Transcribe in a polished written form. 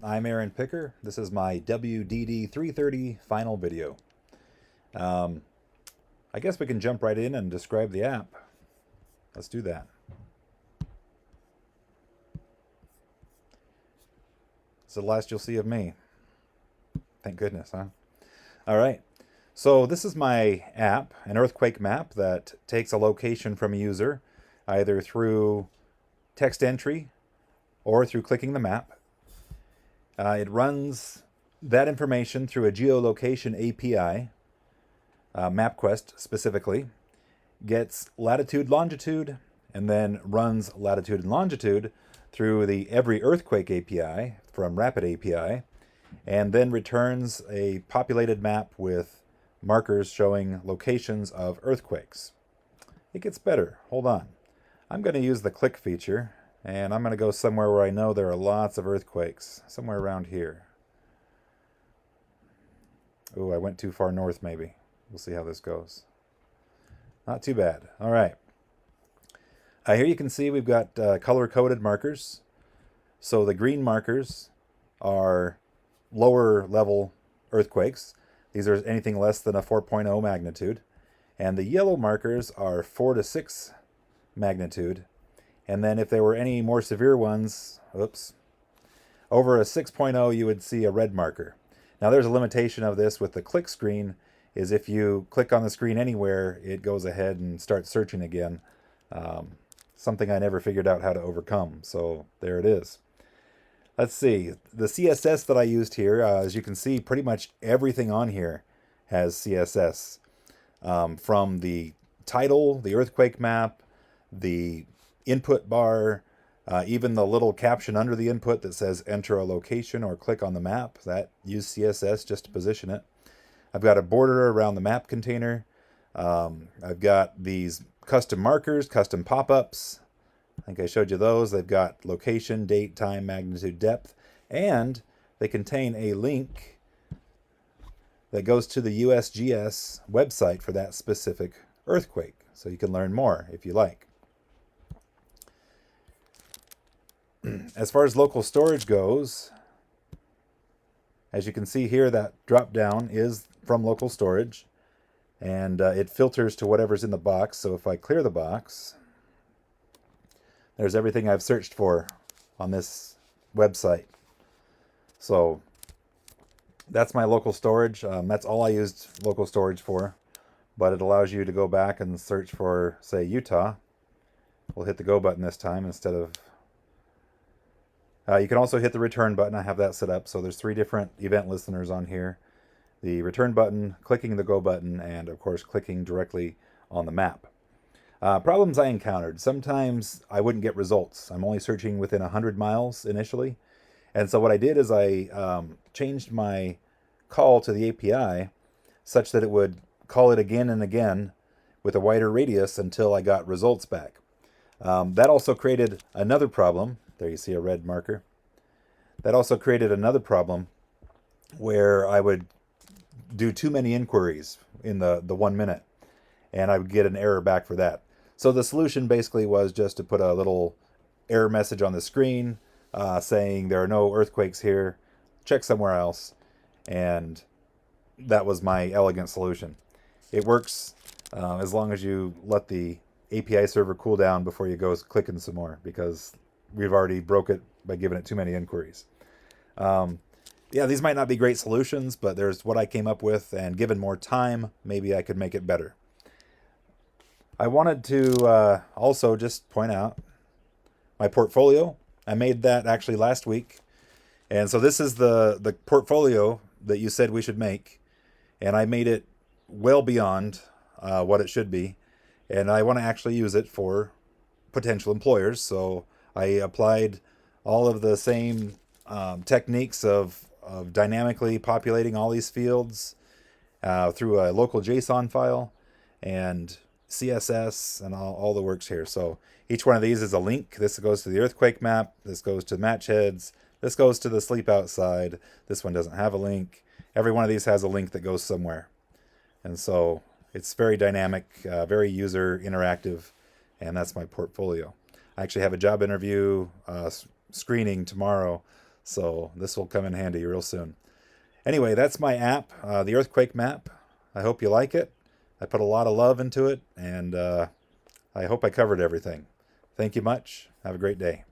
I'm Aaron Picker. This is my WDD330 final video. Um, I guess we can jump right in and describe the app. Let's do that. It's the last you'll see of me. Thank goodness, huh? All right. So this is my app, an earthquake map that takes a location from a user, either through text entry or through clicking the map. It runs that information through a geolocation API, MapQuest specifically, gets latitude, longitude, and then runs latitude and longitude through the Every Earthquake API from Rapid API, and then returns a populated map with markers showing locations of earthquakes. It gets better. Hold on. I'm going to use the click feature, and I'm going to go somewhere where I know there are lots of earthquakes, somewhere around here. Oh, I went too far north maybe. We'll see how this goes. Not too bad. All right. Here you can see we've got color-coded markers. So the green markers are lower level earthquakes. These are anything less than a 4.0 magnitude. And the yellow markers are 4 to 6 magnitude. And then if there were any more severe ones, over a 6.0 you would see a red marker. Now there's a limitation of this with the click screen, is if you click on the screen anywhere, it goes ahead and starts searching again. Something I never figured out how to overcome. So there it is. Let's see. The CSS that I used here, as you can see, pretty much everything on here has CSS. From the title, the earthquake map, the input bar, even the little caption under the input that says enter a location or click on the map, that used CSS just to position it. I've got a border around the map container. I've got these custom markers, custom pop-ups. I think I showed you those. They've got location, date, time, magnitude, depth, and they contain a link that goes to the USGS website for that specific earthquake. So you can learn more if you like. As far as local storage goes, as you can see here, that drop down is from local storage, and it filters to whatever's in the box. So if I clear the box, there's everything I've searched for on this website. So that's my local storage. That's all I used local storage for, but it allows you to go back and search for, say, Utah. We'll hit the go button this time instead of... you can also hit the return button. I have that set up. So there's 3 different event listeners on here. The return button, clicking the go button, and of course clicking directly on the map. Problems I encountered. Sometimes I wouldn't get results. I'm only searching within 100 miles initially. And so what I did is I changed my call to the API such that it would call it again and again with a wider radius until I got results back. That also created another problem. There you see a red marker. That also created another problem where I would do too many inquiries in the 1 minute, and I would get an error back for that. So the solution basically was just to put a little error message on the screen saying there are no earthquakes here, check somewhere else, and that was my elegant solution. It works as long as you let the API server cool down before you go clicking some more, because we've already broke it by giving it too many inquiries. Yeah, these might not be great solutions, but there's what I came up with, and given more time, maybe I could make it better. I wanted to also just point out my portfolio. I made that actually last week. And so this is the portfolio that you said we should make. And I made it well beyond what it should be. And I want to actually use it for potential employers. So I applied all of the same techniques of dynamically populating all these fields through a local JSON file and CSS and all the works here. So each one of these is a link. This goes to the earthquake map. This goes to match heads. This goes to the sleep outside. This one doesn't have a link. Every one of these has a link that goes somewhere. And so it's very dynamic, very user interactive, and that's my portfolio. I actually have a job interview screening tomorrow, So this will come in handy real soon. Anyway, that's my app, the earthquake map. I hope you like it. I put a lot of love into it, and I hope I covered everything. Thank you much. Have a great day.